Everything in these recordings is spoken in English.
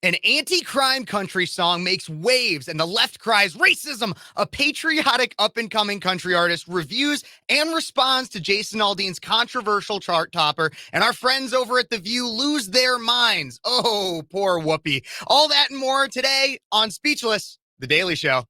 An anti-crime country song makes waves, and the left cries racism. A patriotic up-and-coming country artist reviews and responds to Jason Aldean's controversial chart topper, and our friends over at The View lose their minds. Oh, poor Whoopi. All that and more today on Speechless, The Daily Show.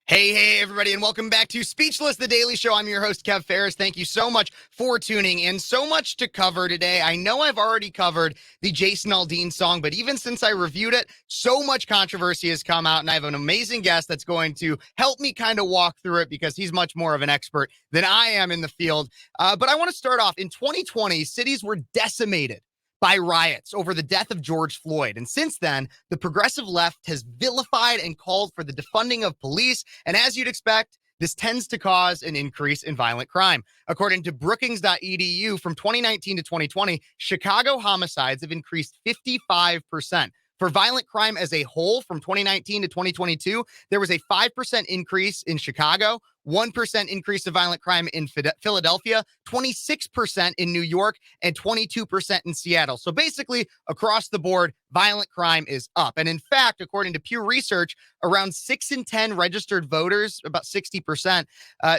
Hey, everybody, and welcome back to Speechless, The Daily Show. I'm your host, Phares. Thank you so much for tuning in. So much to cover today. I know I've already covered the Jason Aldean song, but even since I reviewed it, so much controversy has come out, and I have an amazing guest that's going to help me kind of walk through it because he's much more of an expert than I am in the field. But I want to start off. In 2020, cities were decimated by riots over the death of George Floyd. And since then, the progressive left has vilified and called for the defunding of police. And as you'd expect, this tends to cause an increase in violent crime. According to Brookings.edu, from 2019 to 2020, Chicago homicides have increased 55%. For violent crime as a whole, from 2019 to 2022, there was a 5% increase in Chicago, 1% increase of violent crime in Philadelphia, 26% in New York, and 22% in Seattle. So basically, across the board, violent crime is up. And in fact, according to Pew Research, around 6 in 10 registered voters, about 60%,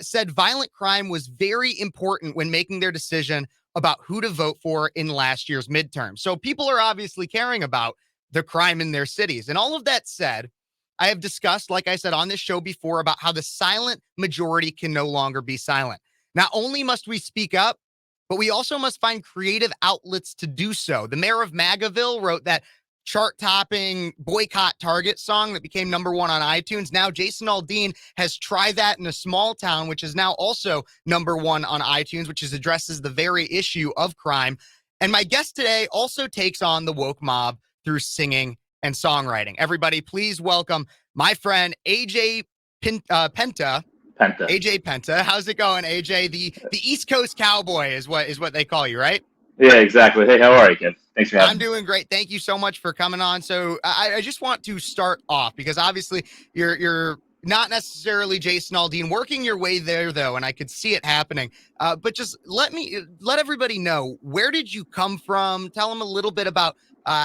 said violent crime was very important when making their decision about who to vote for in last year's midterm. So people are obviously caring about the crime in their cities. And all of that said, I have discussed, like I said on this show before, about how the silent majority can no longer be silent. Not only must we speak up, but we also must find creative outlets to do so. The mayor of Magaville wrote that chart-topping Boycott Target song that became number one on iTunes. Now Jason Aldean has tried that in a small town, which is now also number one on iTunes, which addresses the very issue of crime. And my guest today also takes on the woke mob through singing and songwriting. Everybody, please welcome my friend AJ Penta. AJ Penta. How's it going, AJ? The East Coast Cowboy is what they call you, right? Yeah, exactly. Hey, how are you, kid? Thanks for having me. I'm doing great. Thank you so much for coming on. So I just want to start off because obviously you're not necessarily Jason Aldean, working your way there though, and I could see it happening. But just let everybody know, where did you come from? Tell them a little bit about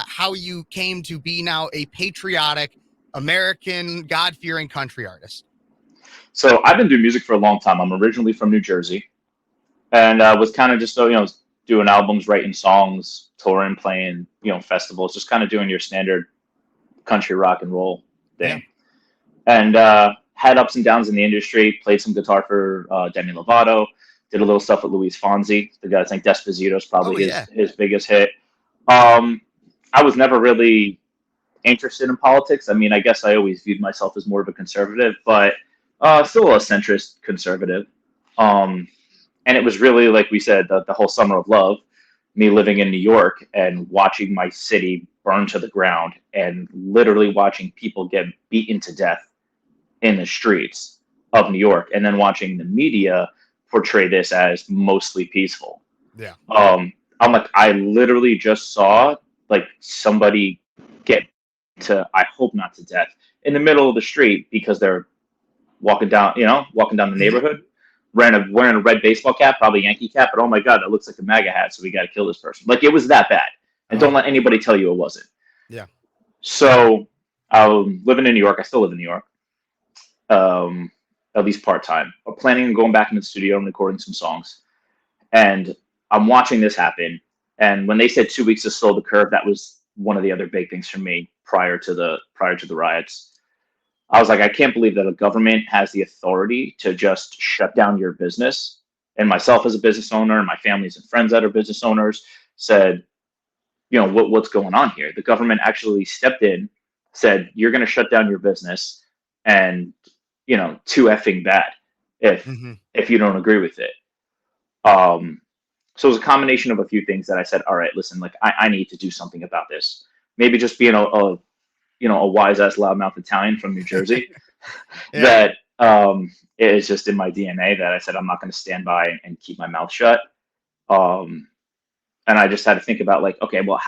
how you came to be now a patriotic American, God-fearing country artist. So I've been doing music for a long time. I'm originally from New Jersey, and was kind of just doing albums, writing songs, touring, playing festivals, just kind of doing your standard country rock and roll thing. Yeah. And had ups and downs in the industry. Played some guitar for Demi Lovato. Did a little stuff with Luis Fonsi. The guy, I think Despacito's probably his biggest hit. I was never really interested in politics. I mean, I guess I always viewed myself as more of a conservative, but still a centrist conservative. And it was really, like we said, the whole summer of love, me living in New York and watching my city burn to the ground and literally watching people get beaten to death in the streets of New York, and then watching the media portray this as mostly peaceful. Yeah. I'm like, I literally just saw like somebody get to, I hope not to death, in the middle of the street because they're walking down the neighborhood, wearing a red baseball cap, probably a Yankee cap, but oh my God, that looks like a MAGA hat, so we got to kill this person. Like, it was that bad. And don't let anybody tell you it wasn't. Yeah. So I'm living in New York. I still live in New York, at least part-time. I'm planning on going back in the studio and recording some songs. And I'm watching this happen. And when they said 2 weeks to slow the curve, that was one of the other big things for me prior to the riots. I was like, I can't believe that a government has the authority to just shut down your business. And myself as a business owner, and my families and friends that are business owners said, what's going on here? The government actually stepped in, said, you're going to shut down your business, and too effing bad if you don't agree with it. So it was a combination of a few things that I said, all right, listen, like I need to do something about this. Maybe just being a wise ass loudmouth Italian from New Jersey that is just in my DNA, that I said I'm not going to stand by and keep my mouth shut. And I just had to think about, like, okay, well,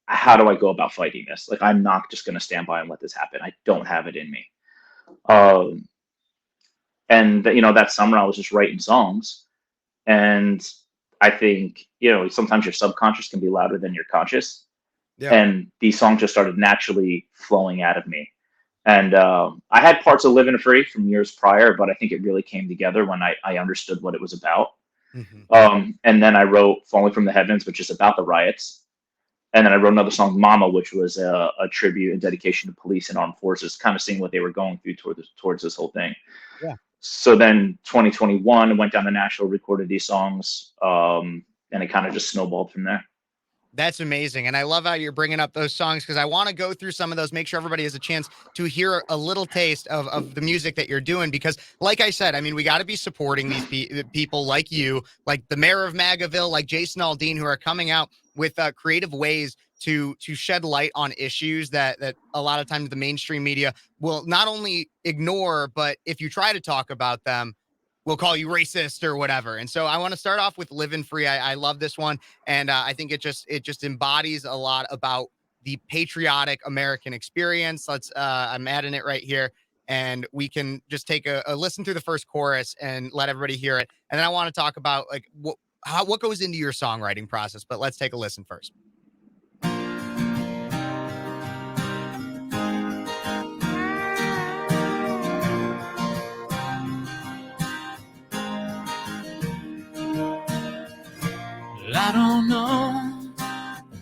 how do I go about fighting this? Like, I'm not just going to stand by and let this happen. I don't have it in me. And that summer I was just writing songs, And I think, sometimes your subconscious can be louder than your conscious. Yeah. And these songs just started naturally flowing out of me. And I had parts of Living Free from years prior, but I think it really came together when I understood what it was about. Hmm. And then I wrote Falling from the Heavens, which is about the riots. And then I wrote another song, Mama, which was a tribute and dedication to police and armed forces, kind of seeing what they were going through towards this whole thing. Yeah. So then 2021 went down to Nashville, recorded these songs, and it kind of just snowballed from there. That's amazing. And I love how you're bringing up those songs because I want to go through some of those, make sure everybody has a chance to hear a little taste of the music that you're doing. Because, like I said, I mean, we got to be supporting these people like you, like the mayor of Magaville, like Jason Aldean, who are coming out with creative ways to shed light on issues that a lot of times the mainstream media will not only ignore, but if you try to talk about them, will call you racist or whatever. And so I want to start off with Living Free. I love this one. And I think it just embodies a lot about the patriotic American experience. I'm adding it right here. And we can just take a listen through the first chorus and let everybody hear it. And then I want to talk about like what goes into your songwriting process, but let's take a listen first. I don't know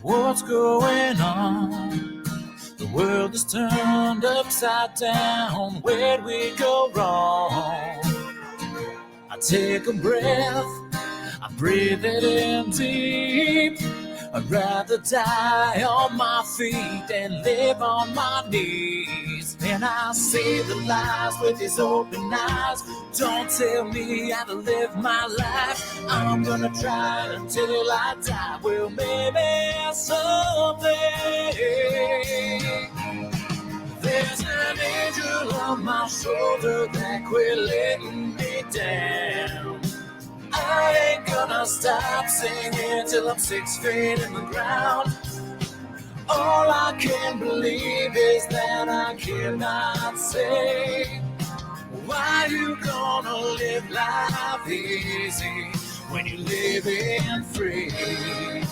what's going on. The world is turned upside down. Where'd we go wrong? I take a breath, I breathe it in deep. I'd rather die on my feet than live on my knees. And I see the lies with these open eyes. Don't tell me how to live my life. I'm gonna try until I die. Well, maybe someday there's an angel on my shoulder that quit letting me down. I ain't gonna stop singing till I'm 6 feet in the ground. All I can believe is that I cannot say, why you gonna live life easy when you living free?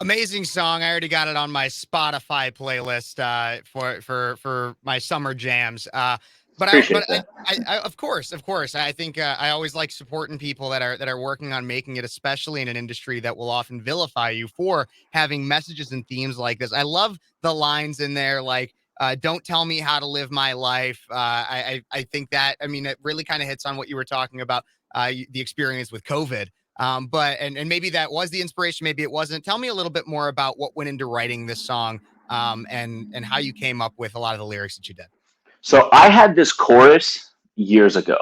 Amazing song. I already got it on my Spotify playlist for my summer jams. But I of course, I think I always like supporting people that are working on making it, especially in an industry that will often vilify you for having messages and themes like this. I love the lines in there, like "Don't tell me how to live my life." I think that, I mean, it really kind of hits on what you were talking about, the experience with COVID. But maybe that was the inspiration, maybe it wasn't. Tell me a little bit more about what went into writing this song, and how you came up with a lot of the lyrics that you did. So I had this chorus years ago,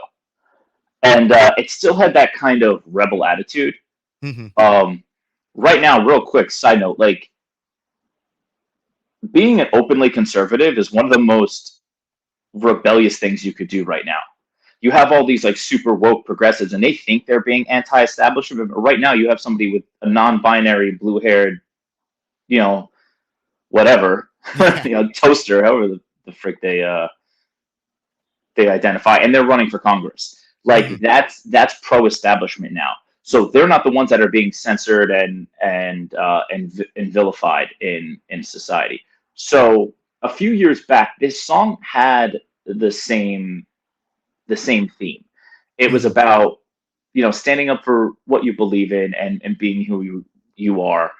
and it still had that kind of rebel attitude. Mm-hmm. Right now, real quick side note, like being an openly conservative is one of the most rebellious things you could do right now. You have all these like super woke progressives, and they think they're being anti-establishment. But right now, you have somebody with a non-binary, blue-haired, whatever, toaster, however the frick they identify, and they're running for Congress. Like Mm-hmm. that's pro-establishment now. So they're not the ones that are being censored and vilified in society. So a few years back, this song had the same theme. It was Mm-hmm. about standing up for what you believe in and being who you are,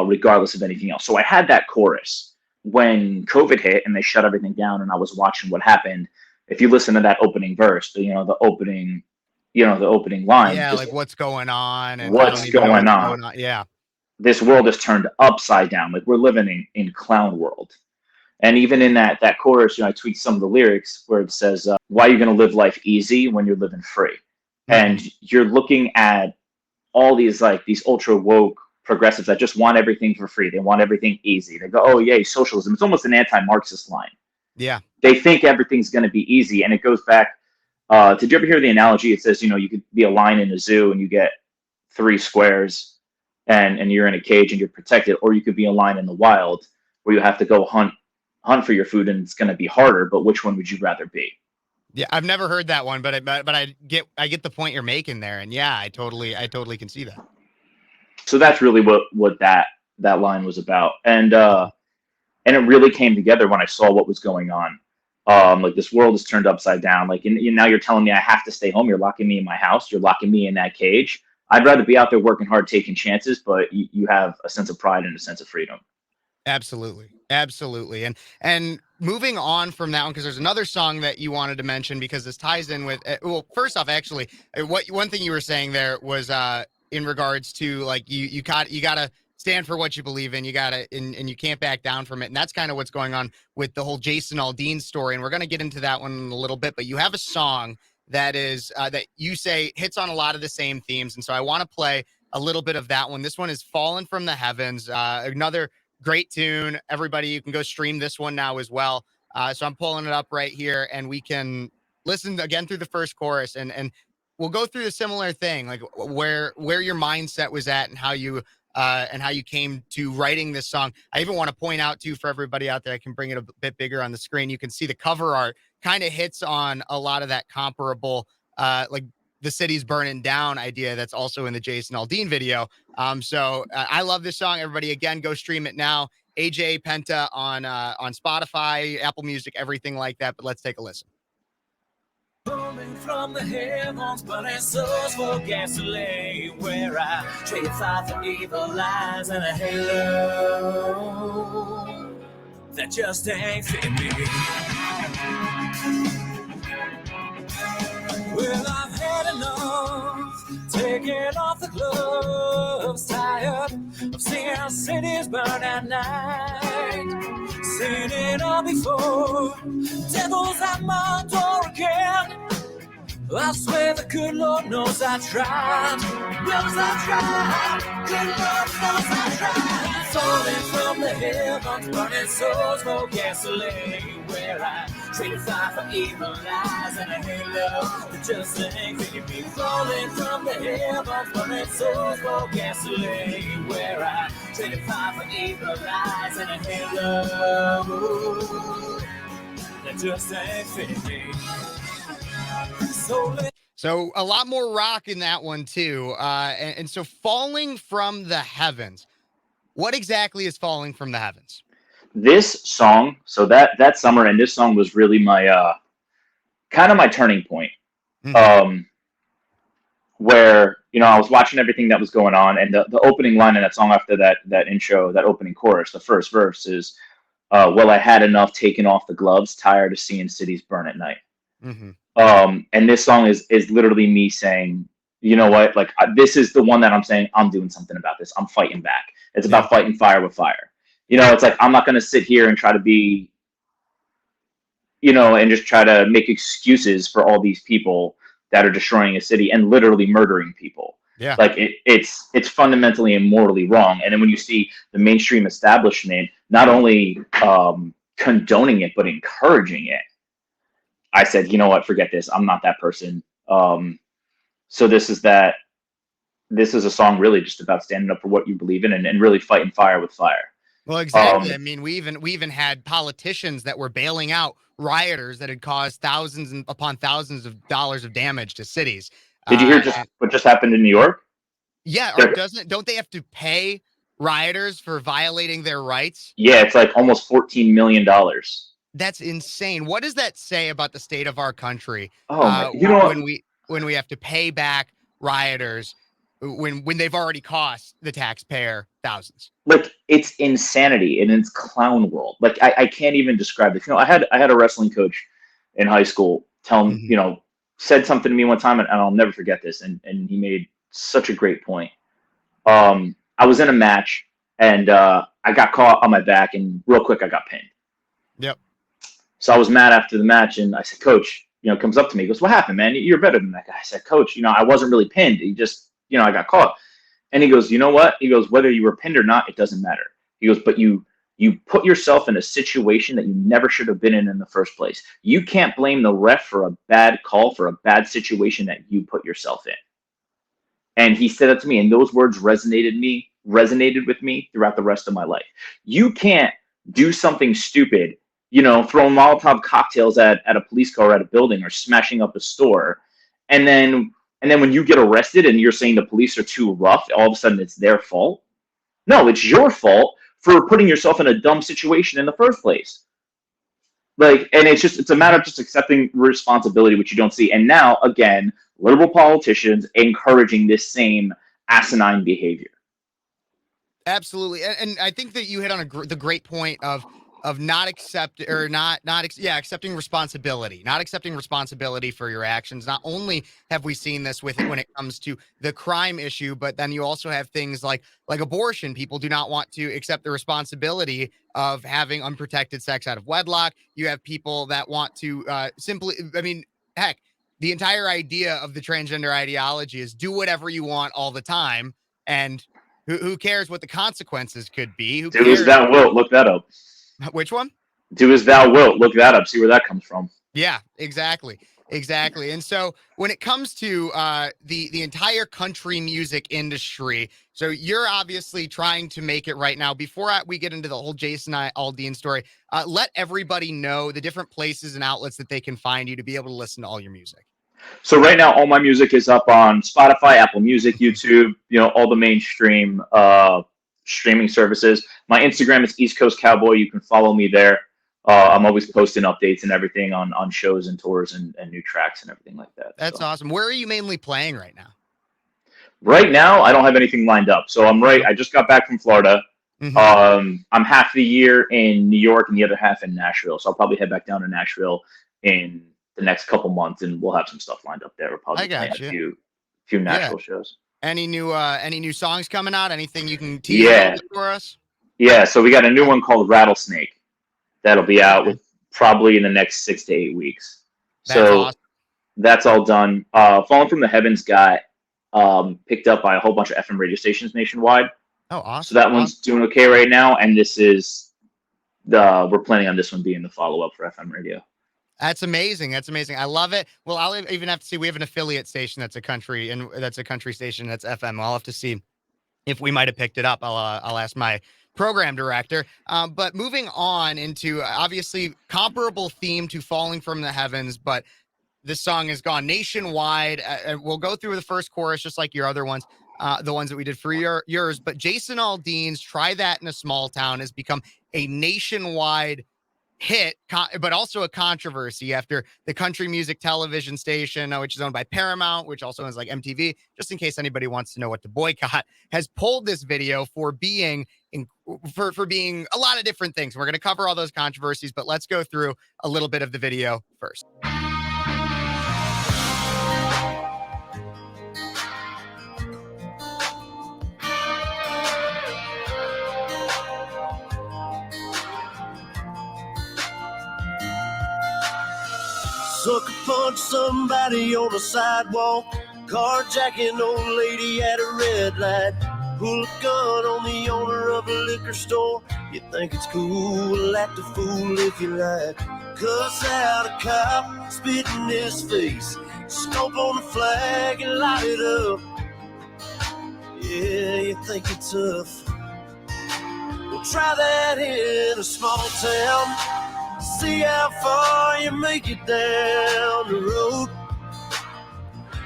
regardless of anything else. So I had that chorus when COVID hit and they shut everything down, and I was watching what happened. If you listen to that opening verse, the opening line, Yeah, just like what's going on, and I don't what's even know going what's on. going on. Yeah. This world is turned upside down. Like we're living in clown world. And even in that chorus, I tweaked some of the lyrics where it says, "Why are you going to live life easy when you're living free?" Mm-hmm. And you're looking at all these ultra woke progressives that just want everything for free. They want everything easy. They go, "Oh yay, socialism." It's almost an anti-Marxist line. Yeah. They think everything's going to be easy, and it goes back. Did you ever hear the analogy? It says, you could be a lion in a zoo and you get 3 squares, and you're in a cage and you're protected, or you could be a lion in the wild where you have to go hunt for your food and it's going to be harder. But which one would you rather be? Yeah, I've never heard that one, but I get the point you're making there, and yeah, I totally can see that. So that's really what that line was about, and it really came together when I saw what was going on. Like this world is turned upside down. Like, and now you're telling me I have to stay home. You're locking me in my house. You're locking me in that cage. I'd rather be out there working hard, taking chances, but you have a sense of pride and a sense of freedom. Absolutely. Absolutely. And moving on from that one, because there's another song that you wanted to mention because this ties in with well, first off, actually, what one thing you were saying there was in regards to like you gotta stand for what you believe in. You gotta and you can't back down from it. And that's kind of what's going on with the whole Jason Aldean story. And we're gonna get into that one in a little bit, but you have a song that is that you say hits on a lot of the same themes. And so I want to play a little bit of that one. This one is Fallen from the Heavens, another great tune. Everybody, you can go stream this one now as well. So I'm pulling it up right here, and we can listen again through the first chorus, and we'll go through a similar thing, like where your mindset was at and how you came to writing this song. I even want to point out too for everybody out there, I can bring it a bit bigger on the screen. You can see the cover art kind of hits on a lot of that comparable, like the city's burning down idea that's also in the Jason Aldean video. So I love this song. Everybody, again, go stream it now. AJ Penta on Spotify, Apple Music, everything like that. But let's take a listen. Rolling from the heavens, burning souls for gasoline, where I trade fire for evil lies and a halo that just ain't fit me. Well, I've had enough, taking off the gloves, tired of seeing cities burn at night. Seen it all before, devils at my door again. I swear the good Lord knows I tried. Good Lord knows I tried. Falling from the heavens, burning souls for gasoline, where I traded fire for evil lies and a halo that just ain't fitting me. Falling from the heavens, burning souls for gasoline, where I traded fire for evil lies and a halo that just ain't fitting me. So a lot more rock in that one too. And so Falling from the Heavens. What exactly is Falling from the Heavens? This song, so that summer, and this song was really my kind of my turning point. Mm-hmm. Where, I was watching everything that was going on, and the opening line in that song after that intro, that opening chorus, the first verse is, well, I had enough taking off the gloves, tired of seeing cities burn at night. Mm-hmm. And this song is literally me saying, you know what, like this is the one that I'm saying I'm doing something about this. I'm fighting back. It's about fighting fire with fire. It's like I'm not going to sit here and try to be, and just try to make excuses for all these people that are destroying a city and literally murdering people. Yeah. Like it's fundamentally and morally wrong. And then when you see the mainstream establishment not only condoning it but encouraging it, I said, you know what, forget this. I'm not that person. So this is a song really just about standing up for what you believe in and really fighting fire with fire. Well, exactly. I mean, we even had politicians that were bailing out rioters that had caused thousands upon thousands of dollars of damage to cities. Did you hear what just happened in New York? Yeah. Don't they have to pay rioters for violating their rights? Yeah, it's like almost $14 million. That's insane. What does that say about the state of our country? When we have to pay back rioters when they've already cost the taxpayer thousands. Like, it's insanity and it's clown world. Like I can't even describe it. I had a wrestling coach in high school tell him, Mm-hmm. Said something to me one time, and I'll never forget this. And he made such a great point. I was in a match and I got caught on my back, and real quick I got pinned. Yep. So I was mad after the match, and I said, Coach, comes up to me, he goes, what happened, man? You're better than that guy. I said, Coach, I wasn't really pinned. He just, I got caught. And he goes, you know what? He goes, whether you were pinned or not, it doesn't matter. He goes, but you put yourself in a situation that you never should have been in the first place. You can't blame the ref for a bad call, for a bad situation that you put yourself in. And he said that to me, and those words resonated with me throughout the rest of my life. You can't do something stupid, throwing Molotov cocktails at a police car at a building or smashing up a store. And then when you get arrested and you're saying the police are too rough, all of a sudden it's their fault. No, it's your fault for putting yourself in a dumb situation in the first place. And it's a matter of just accepting responsibility, which you don't see. And now, again, liberal politicians encouraging this same asinine behavior. Absolutely. And I think that you hit on the great point of not accepting responsibility, not accepting responsibility for your actions. Not only have we seen this with it when it comes to the crime issue, but then you also have things like abortion. People do not want to accept the responsibility of having unprotected sex out of wedlock. You have people that want to heck, the entire idea of the transgender ideology is do whatever you want all the time. And who cares what the consequences could be? Who Do cares? as thou wilt. Look that up. Which one? Do as thou wilt. Look that up. See where that comes from. Yeah, exactly. And so when it comes to the entire country music industry, so you're obviously trying to make it right now. Before we get into the whole Jason Aldean story, let everybody know the different places and outlets that they can find you to be able to listen to all your music. So right now, all my music is up on Spotify, Apple Music, YouTube, all the mainstream streaming services. My Instagram is East Coast Cowboy. You can follow me there. I'm always posting updates and everything on shows and tours and new tracks and everything like that. That's awesome. Where are you mainly playing right now? Right now, I don't have anything lined up. So I just got back from Florida. Mm-hmm. I'm half the year in New York and the other half in Nashville. So I'll probably head back down to Nashville in the next couple months, and we'll have some stuff lined up there. We'll probably play a few Nashville shows. Any new songs coming out? Anything you can tease for us? Yeah, so we got a new one called Rattlesnake that'll be out with probably in the next 6 to 8 weeks. That's awesome. That's all done. Falling from the Heavens got picked up by a whole bunch of FM radio stations nationwide. Oh, awesome. So that one's doing okay right now, and this is we're planning on this one being the follow-up for FM radio. That's amazing. I love it. Well, I'll even have to see. We have an affiliate station that's a country station that's FM. I'll have to see if we might have picked it up. I'll ask my program director. But moving on into obviously comparable theme to Falling from the Heavens, but this song has gone nationwide. We'll go through the first chorus just like your other ones, the ones that we did for yours. But Jason Aldean's "Try That in a Small Town" has become a nationwide hit, but also a controversy after the country music television station, which is owned by Paramount, which also owns like MTV, just in case anybody wants to know what to boycott, has pulled this video for being for being a lot of different things. We're going to cover all those controversies, but let's go through a little bit of the video first. Sucker punch somebody on the sidewalk, carjacking old lady at a red light, pull a gun on the owner of a liquor store. You think it's cool, act a fool if you like. Cuss out a cop, spit in his face, stomp on the flag and light it up. Yeah, you think it's tough. Well, try that in a small town. See how far you make it down the road.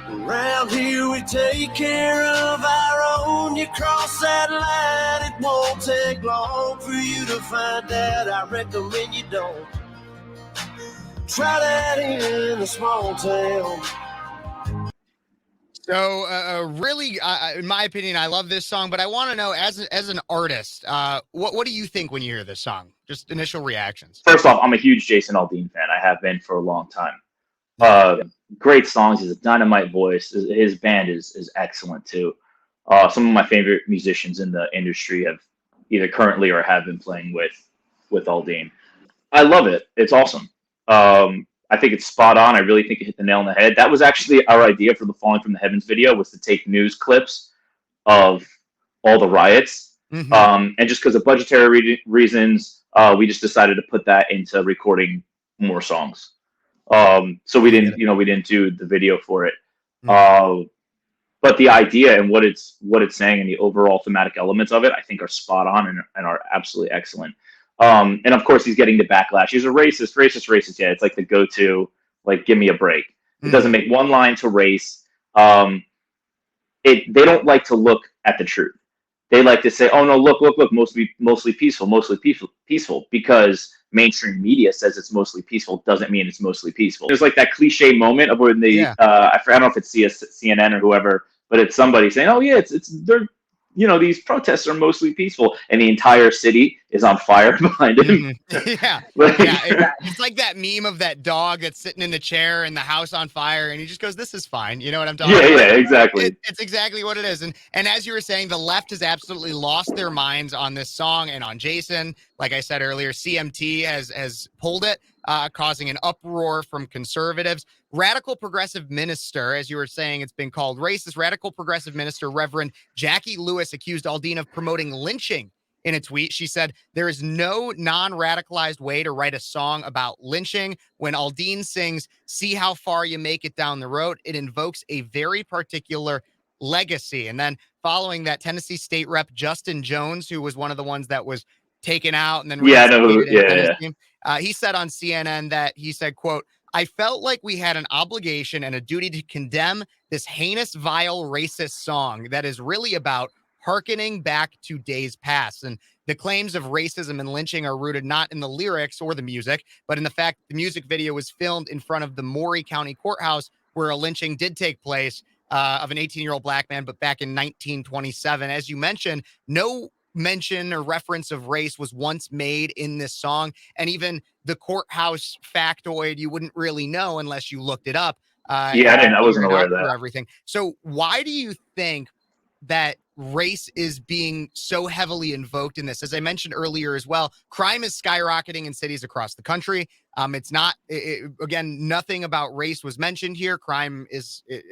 Around here we take care of our own. You cross that line, it won't take long for you to find out. I recommend you don't. Try that in a small town. So really, in my opinion, I love this song, but I want to know, as an artist, what do you think when you hear this song? Just initial reactions. First off, I'm a huge Jason Aldean fan. I have been for a long time. Great songs. He's a dynamite voice. His band is excellent too. Some of my favorite musicians in the industry have either currently or have been playing with Aldean. I love it. It's awesome. I think it's spot on. I really think it hit the nail on the head. That was actually our idea for the Falling from the Heavens video, was to take news clips of all the riots. Mm-hmm. And just because of budgetary reasons, we just decided to put that into recording more songs. So we didn't do the video for it. Mm-hmm. But the idea and what it's saying and the overall thematic elements of it, I think, are spot on and are absolutely excellent. And of course, he's getting the backlash. He's a racist, racist, racist. Yeah, it's like the go-to, like, give me a break. It doesn't make one line to race. They don't like to look at the truth. They like to say, "Oh no, look, look, look, mostly peaceful," because mainstream media says it's mostly peaceful. Doesn't mean it's mostly peaceful. There's like that cliche moment of when they, I don't know if it's CNN or whoever, but it's somebody saying, "Oh yeah, they're, these protests are mostly peaceful," and the entire city is on fire behind him. Yeah, it's like that meme of that dog that's sitting in the chair and the house on fire, and he just goes, "This is fine." You know what I'm talking about? Yeah, exactly. It's exactly what it is. And as you were saying, the left has absolutely lost their minds on this song and on Jason. Like I said earlier, CMT has pulled it, causing an uproar from conservatives. Radical progressive minister, as you were saying, it's been called racist. Radical progressive minister Reverend Jackie Lewis accused Aldean of promoting lynching. In a tweet, she said, "There is no non-radicalized way to write a song about lynching. When Aldean sings, 'See how far you make it down the road,' it invokes a very particular legacy." And then following that, Tennessee State Rep Justin Jones, who was one of the ones that was taken out and then he said on CNN that he said, quote, "I felt like we had an obligation and a duty to condemn this heinous, vile, racist song that is really about hearkening back to days past." And the claims of racism and lynching are rooted not in the lyrics or the music, but in the fact the music video was filmed in front of the Maury County Courthouse, where a lynching did take place of an 18-year-old black man, but back in 1927. As you mentioned, no mention or reference of race was once made in this song. And even the courthouse factoid, you wouldn't really know unless you looked it up. I wasn't aware of that. Everything. So why do you think that race is being so heavily invoked in this? As I mentioned earlier as well, crime is skyrocketing in cities across the country. It's not, again, nothing about race was mentioned here. Crime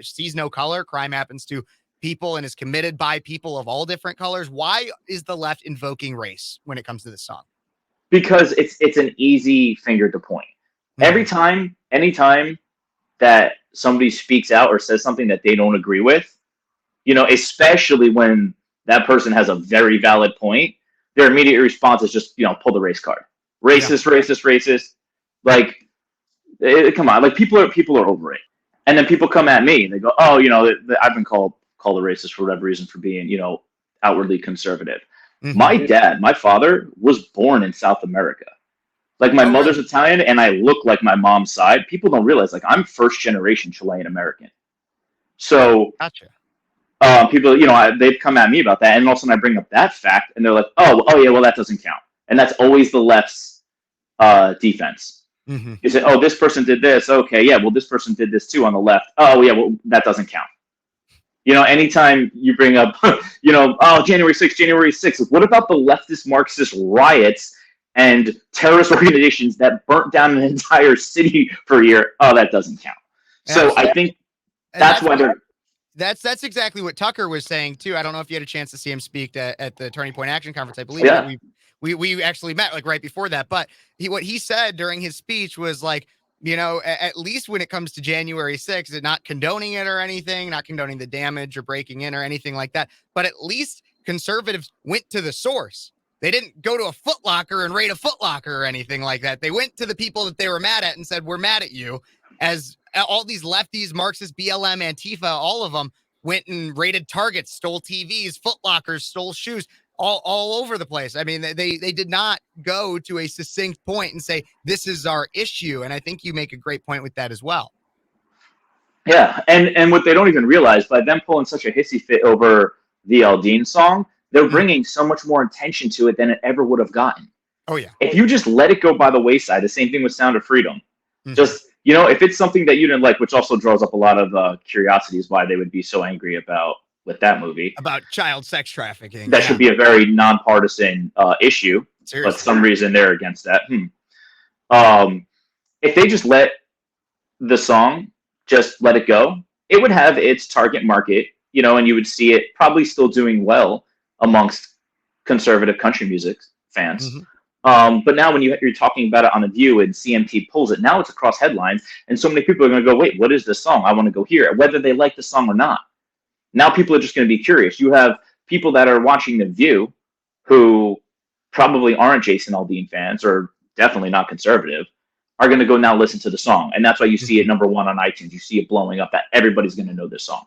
sees no color. Crime happens to people and is committed by people of all different colors. Why is the left invoking race when it comes to this song? Because it's an easy finger to point. Anytime that somebody speaks out or says something that they don't agree with, especially when that person has a very valid point, their immediate response is just, pull the race card. Racist. Like, come on, like people are over it. And then people come at me and they go, "Oh, I've been called a racist for whatever reason for being, outwardly conservative." My father was born in South America. Like, my mother's Italian and I look like my mom's side. People don't realize, like, I'm first generation Chilean American. So gotcha. People, they've come at me about that, and all of a sudden I bring up that fact, and they're like, "Oh yeah, well, that doesn't count." And that's always the left's defense. You say, "Oh, this person did this. Okay, yeah, well, this person did this too on the left. Oh yeah, well, that doesn't count." Anytime you bring up, "Oh, January 6th, what about the leftist Marxist riots and terrorist organizations that burnt down an entire city for a year?" Oh, that doesn't count. So I think that's why they're. That's exactly what Tucker was saying too. I don't know if you had a chance to see him speak at the Turning Point Action Conference. I believe we actually met like right before that. But what he said during his speech was like, at least when it comes to January 6th, not condoning it or anything, not condoning the damage or breaking in or anything like that. But at least conservatives went to the source. They didn't go to a Foot Locker and raid a Foot Locker or anything like that. They went to the people that they were mad at and said, "We're mad at you." As all these lefties, Marxists, BLM, Antifa, all of them went and raided Targets, stole TVs, Foot Lockers, stole shoes, all over the place. I mean, they did not go to a succinct point and say, "This is our issue." And I think you make a great point with that as well. Yeah, and what they don't even realize, by them pulling such a hissy fit over the Aldean song, they're bringing so much more attention to it than it ever would have gotten. Oh, yeah. If you just let it go by the wayside, the same thing with Sound of Freedom. Just, if it's something that you didn't like, which also draws up a lot of curiosities why they would be so angry with that movie. About child sex trafficking. That should be a very nonpartisan issue. Seriously. But for some reason they're against that. If they just let the song, just let it go, it would have its target market, and you would see it probably still doing well amongst conservative country music fans. But now when you're talking about it on The View and CMT pulls it, now it's across headlines, and so many people are going to go, "Wait, what is this song? I want to go hear it," whether they like the song or not. Now people are just going to be curious. You have people that are watching The View who probably aren't Jason Aldean fans or definitely not conservative are going to go now listen to the song. And that's why you see it number one on iTunes. You see it blowing up, that everybody's going to know this song.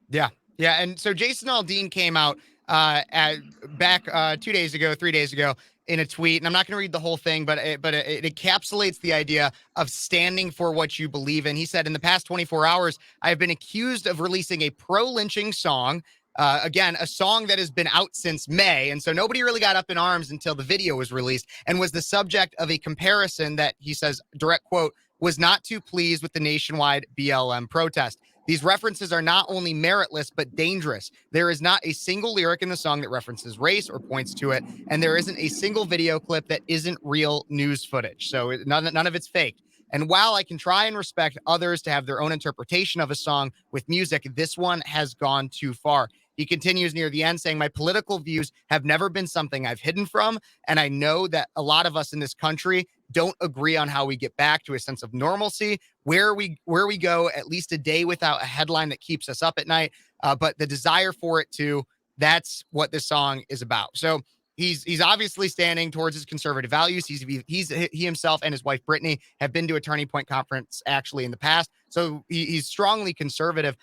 Yeah. Yeah. And so Jason Aldean came out back 3 days ago in a tweet, and I'm not going to read the whole thing, but it encapsulates the idea of standing for what you believe in. He said, in the past 24 hours, I have been accused of releasing a pro-lynching song. Again, a song that has been out since May. And so nobody really got up in arms until the video was released, and was the subject of a comparison that, he says, direct quote, was not too pleased with the nationwide BLM protest. These references are not only meritless, but dangerous. There is not a single lyric in the song that references race or points to it, and there isn't a single video clip that isn't real news footage. So none of it's fake. And while I can try and respect others to have their own interpretation of a song with music, this one has gone too far. He continues near the end saying, my political views have never been something I've hidden from, and I know that a lot of us in this country don't agree on how we get back to a sense of normalcy, where we go at least a day without a headline that keeps us up at night. But the desire for it to, that's what this song is about. So he's obviously standing towards his conservative values. He himself and his wife, Brittany, have been to a Turning Point conference actually in the past. So he's strongly conservative.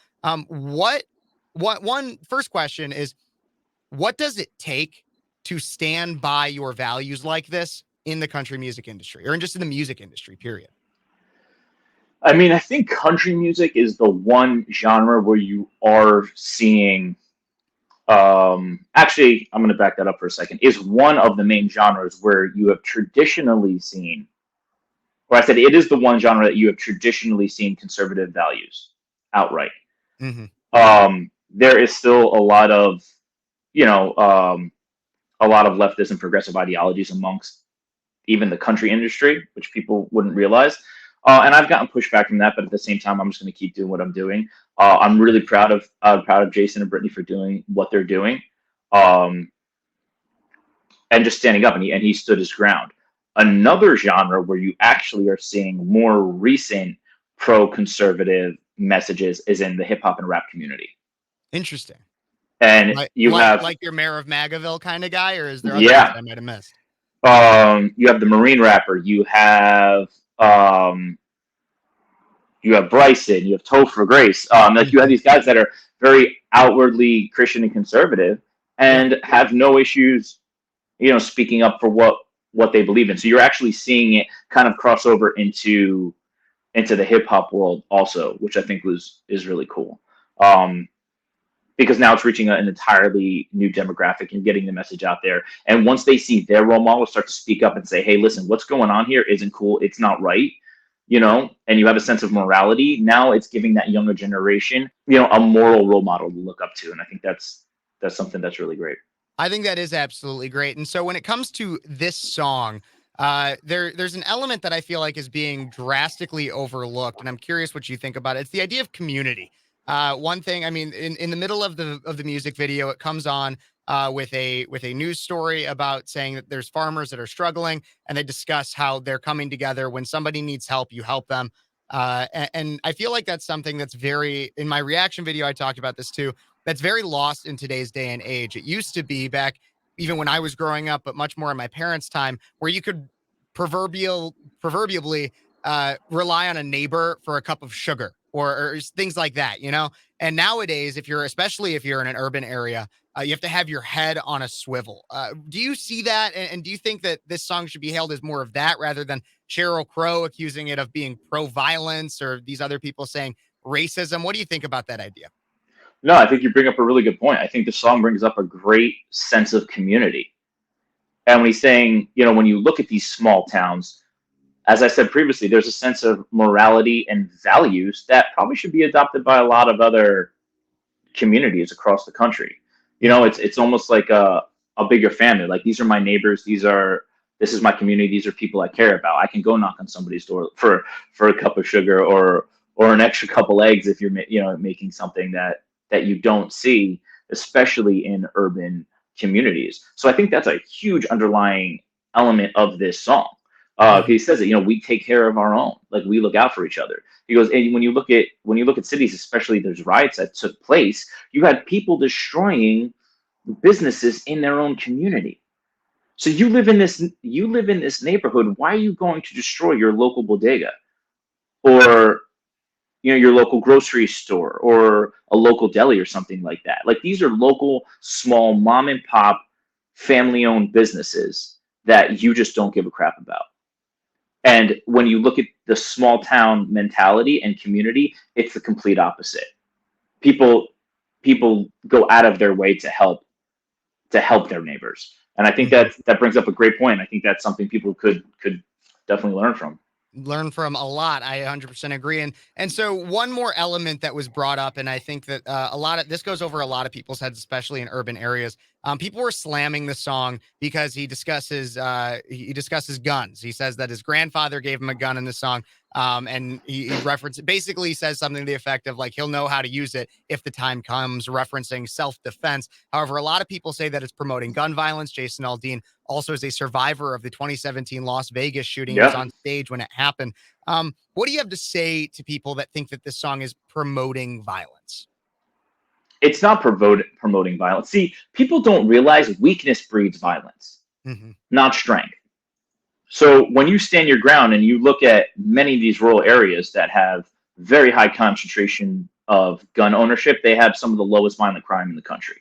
First question is, what does it take to stand by your values like this in the country music industry, or just in the music industry, period? I mean, I think country music is the one genre where you are seeing, actually, I'm going to back that up for a second, is one of the main genres where you have traditionally seen, or I said it is the one genre that you have traditionally seen conservative values outright. Mm-hmm. There is still a lot of, a lot of leftist and progressive ideologies amongst even the country industry, which people wouldn't realize. And I've gotten pushback from that, but at the same time, I'm just going to keep doing what I'm doing. I'm really proud of Jason and Brittany for doing what they're doing, and just standing up. And he stood his ground. Another genre where you actually are seeing more recent pro-conservative messages is in the hip hop and rap community. Interesting. And you have like your Mayor of Magaville kind of guy, or is there other ones I might have missed? You have the Marine rapper. You have Bryson. You have Topher Grace. Like you have these guys that are very outwardly Christian and conservative, and have no issues, speaking up for what they believe in. So you're actually seeing it kind of cross over into the hip hop world also, which I think is really cool. Because now it's reaching an entirely new demographic and getting the message out there. And once they see their role models start to speak up and say, hey, listen, what's going on here isn't cool. It's not right, and you have a sense of morality. Now it's giving that younger generation, a moral role model to look up to. And I think that's something that's really great. I think that is absolutely great. And so when it comes to this song, there's an element that I feel like is being drastically overlooked. And I'm curious what you think about it. It's the idea of community. One thing, I mean, in the middle of the music video, it comes on with a news story about saying that there's farmers that are struggling, and they discuss how they're coming together. When somebody needs help, you help them. And I feel like that's something that's in my reaction video, I talked about this too, that's very lost in today's day and age. It used to be back even when I was growing up, but much more in my parents' time, where you could proverbially rely on a neighbor for a cup of sugar or things like that, And nowadays, especially if you're in an urban area, you have to have your head on a swivel. Do you see that? And do you think that this song should be hailed as more of that rather than Sheryl Crow accusing it of being pro-violence, or these other people saying racism? What do you think about that idea? No, I think you bring up a really good point. I think the song brings up a great sense of community. And when he's saying, when you look at these small towns, as I said previously, there's a sense of morality and values that probably should be adopted by a lot of other communities across the country. It's almost like a bigger family. Like, these are my neighbors. This is my community. These are people I care about. I can go knock on somebody's door for a cup of sugar or an extra couple eggs if you're making something that you don't see, especially in urban communities. So I think that's a huge underlying element of this song. He says that, we take care of our own, like we look out for each other. He goes, and when you look at cities, especially there's riots that took place, you had people destroying businesses in their own community. So you live in this neighborhood. Why are you going to destroy your local bodega or your local grocery store or a local deli or something like that? Like, these are local, small, mom and pop, family owned businesses that you just don't give a crap about. And when you look at the small town mentality and community, it's the complete opposite. People go out of their way to help their neighbors. And I think that brings up a great point. I think that's something people could definitely Learn from a lot. I 100% agree. And so one more element that was brought up, and I think that a lot of this goes over a lot of people's heads, especially in urban areas. People were slamming the song because he discusses guns. He says that his grandfather gave him a gun in the song. And he basically says something to the effect of, like, he'll know how to use it if the time comes, referencing self-defense. However, a lot of people say that it's promoting gun violence. Jason Aldean also is a survivor of the 2017 Las Vegas shooting. He was on stage when it happened. What do you have to say to people that think that this song is promoting violence? It's not promoting violence. See, people don't realize weakness breeds violence, not strength. So when you stand your ground and you look at many of these rural areas that have very high concentration of gun ownership, they have some of the lowest violent crime in the country.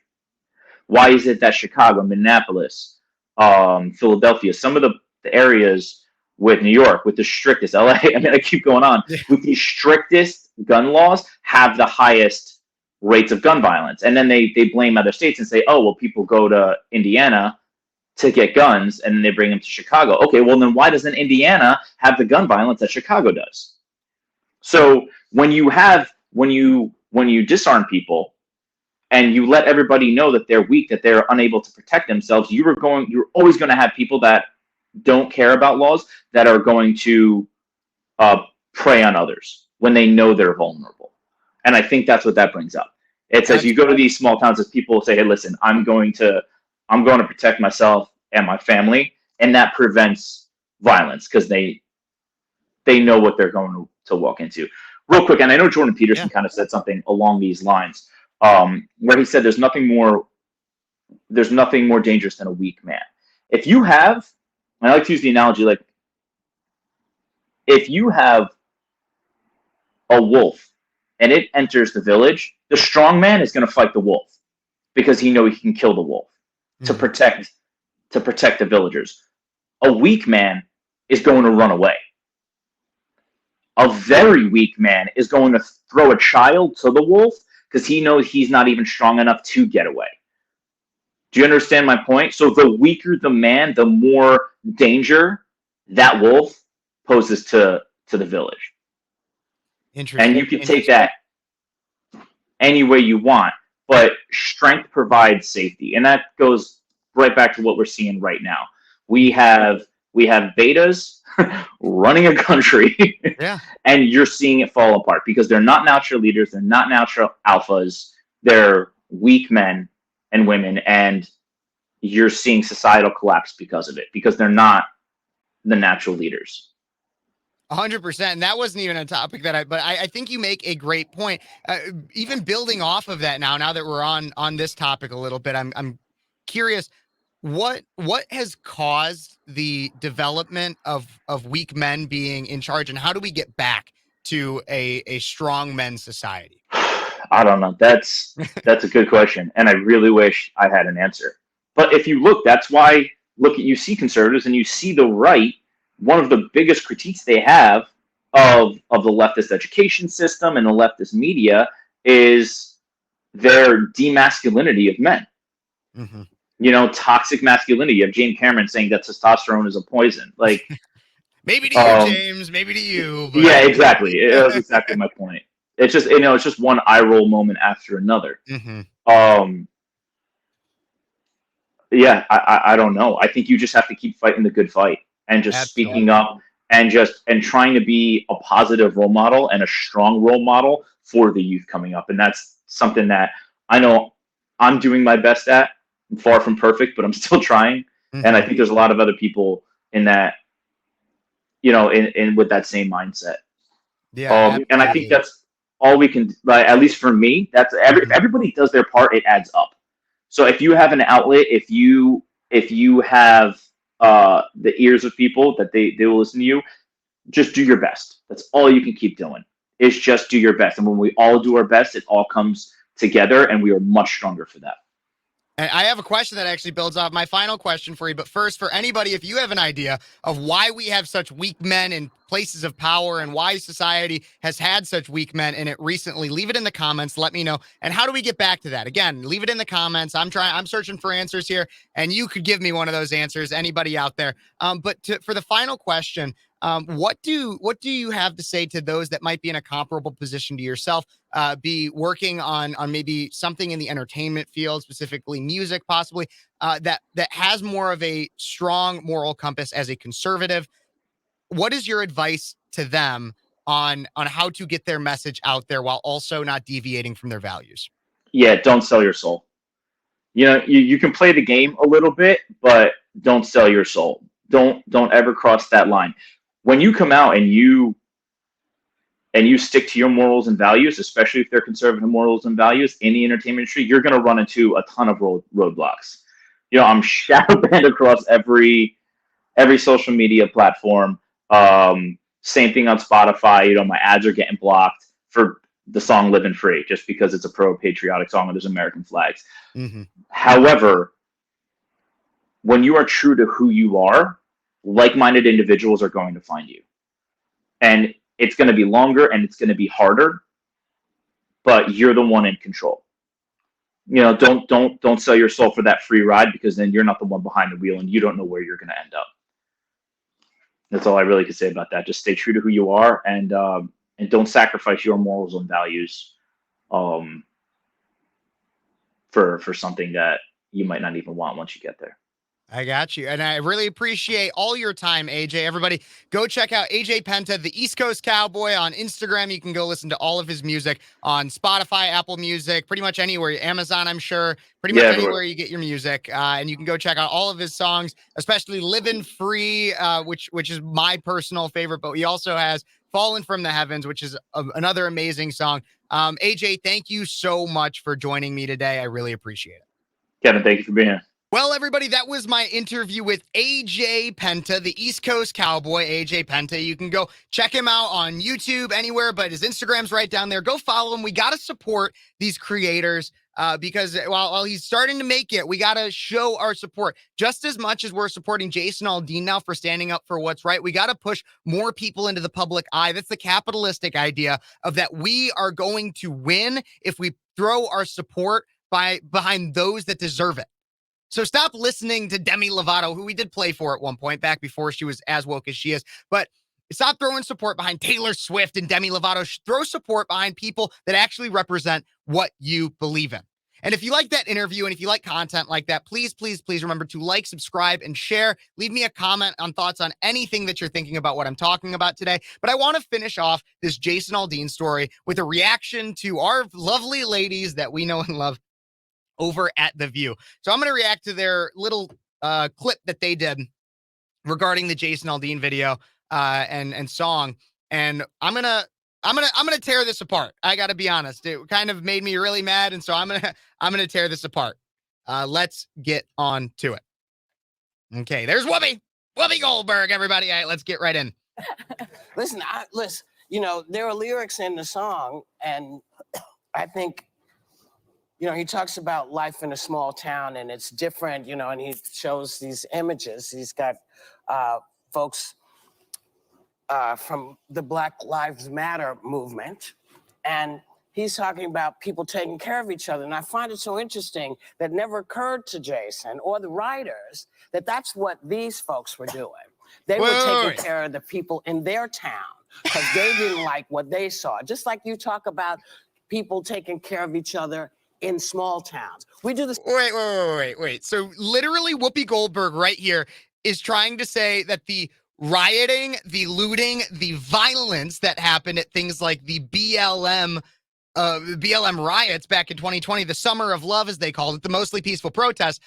Why is it that Chicago, Minneapolis, Philadelphia, some of the areas with New York, with the strictest, LA, I mean, I keep going on, with the strictest gun laws, have the highest rates of gun violence? And then they blame other states and say, oh, well, people go to Indiana to get guns, and then they bring them to Chicago. Okay, well, then why doesn't Indiana have the gun violence that Chicago does? So when you disarm people and you let everybody know that they're weak, that they're unable to protect themselves, you're always going to have people that don't care about laws that are going to prey on others when they know they're vulnerable. And I think that's what that brings up. It says you go to these small towns, as people say, hey, listen, I'm going to protect myself and my family, and that prevents violence because they know what they're going to walk into. Real quick, and I know Jordan Peterson kind of said something along these lines, where he said there's nothing more dangerous than a weak man. If you have, and I like to use the analogy, like, if you have a wolf and it enters the village, the strong man is going to fight the wolf because he knows he can kill the wolf to protect the villagers. A weak man is going to run away. A very weak man is going to throw a child to the wolf because he knows he's not even strong enough to get away. Do you understand my point? So the weaker the man, the more danger that wolf poses to the village. Interesting. And you can take that any way you want, but strength provides safety. And that goes right back to what we're seeing right now. We have betas running a country, and you're seeing it fall apart because they're not natural leaders, they're not natural alphas, they're weak men and women, and you're seeing societal collapse because of it, because they're not the natural leaders. 100%. And that wasn't even a topic that I think you make a great point. Even building off of that now that we're on this topic a little bit, I'm curious, what has caused the development of weak men being in charge, and how do we get back to a strong men's society? I don't know. That's a good question, and I really wish I had an answer. But if you look, that's why you see conservatives and you see the right. One of the biggest critiques they have of the leftist education system and the leftist media is their demasculinity of men. Toxic masculinity. You have James Cameron saying that testosterone is a poison. Like, maybe to you, James, maybe to you. But... Yeah, exactly. That's exactly my point. It's just, it's just one eye roll moment after another. Yeah, I don't know. I think you just have to keep fighting the good fight and just speaking up and trying to be a positive role model and a strong role model for the youth coming up. And that's something that I know I'm doing my best at. I'm far from perfect, but I'm still trying. And I think there's a lot of other people in that, in with that same mindset. Yeah. And I think that's all we can, at least for me, that's everybody does their part. It adds up. So if you have an outlet, if you have the ears of people, that they will listen to you. Just do your best. That's all you can keep doing, is just do your best. And when we all do our best, it all comes together, and we are much stronger for that. And I have a question that actually builds off my final question for you. But first, for anybody, if you have an idea of why we have such weak men in places of power and why society has had such weak men in it recently, leave it in the comments. Let me know. And how do we get back to that? Again, leave it in the comments. I'm searching for answers here, and you could give me one of those answers. Anybody out there? For the final question, what do you have to say to those that might be in a comparable position to yourself, be working on maybe something in the entertainment field, specifically music, possibly, that has more of a strong moral compass as a conservative? What is your advice to them on how to get their message out there while also not deviating from their values? Yeah, don't sell your soul. You can play the game a little bit, but don't sell your soul. Don't ever cross that line. When you come out and you stick to your morals and values, especially if they're conservative morals and values in the entertainment industry, you're going to run into a ton of roadblocks. I'm shadow banned across every social media platform. Same thing on Spotify. My ads are getting blocked for the song "Living Free" just because it's a pro-patriotic song and there's American flags. Mm-hmm. However, when you are true to who you are, like-minded individuals are going to find you, and it's going to be longer and it's going to be harder, but you're the one in control. Don't sell your soul for that free ride, because then you're not the one behind the wheel and you don't know where you're going to end up. That's all I really can say about that. Just stay true to who you are, and don't sacrifice your morals and values for something that you might not even want once you get there. I got you. And I really appreciate all your time, AJ. Everybody, go check out AJ Penta, the East Coast Cowboy, on Instagram. You can go listen to all of his music on Spotify, Apple Music, pretty much anywhere. Amazon, I'm sure. Pretty much anywhere you get your music. And you can go check out all of his songs, especially Living Free, which is my personal favorite. But he also has Fallen from the Heavens, which is another amazing song. AJ, thank you so much for joining me today. I really appreciate it. Kevin, thank you for being here. Well, everybody, that was my interview with AJ Penta, the East Coast Cowboy, AJ Penta. You can go check him out on YouTube, anywhere, but his Instagram's right down there. Go follow him. We got to support these creators because while he's starting to make it, we got to show our support. Just as much as we're supporting Jason Aldean now for standing up for what's right, we got to push more people into the public eye. That's the capitalistic idea of that we are going to win if we throw our support behind those that deserve it. So stop listening to Demi Lovato, who we did play for at one point back before she was as woke as she is. But stop throwing support behind Taylor Swift and Demi Lovato. Throw support behind people that actually represent what you believe in. And if you like that interview and if you like content like that, please, please, please remember to like, subscribe, and share. Leave me a comment on thoughts on anything that you're thinking about what I'm talking about today. But I want to finish off this Jason Aldean story with a reaction to our lovely ladies that we know and love over at The View. So I'm going to react to their little clip that they did regarding the Jason Aldean video and song. And I'm going to tear this apart. I got to be honest. It kind of made me really mad. And so I'm going to tear this apart. Let's get on to it. Okay. There's Whoopi Goldberg, everybody. All right, let's get right in. Listen, there are lyrics in the song, and I think, he talks about life in a small town and it's different, and he shows these images. He's got folks from the Black Lives Matter movement, and he's talking about people taking care of each other. And I find it so interesting that never occurred to Jason or the writers that that's what these folks were doing. They were taking care of the people in their town because they didn't like what they saw. Just like you talk about people taking care of each other in small towns. We do this. Wait. So literally Whoopi Goldberg right here is trying to say that the rioting, the looting, the violence that happened at things like the BLM riots back in 2020, the Summer of Love, as they called it, the mostly peaceful protests,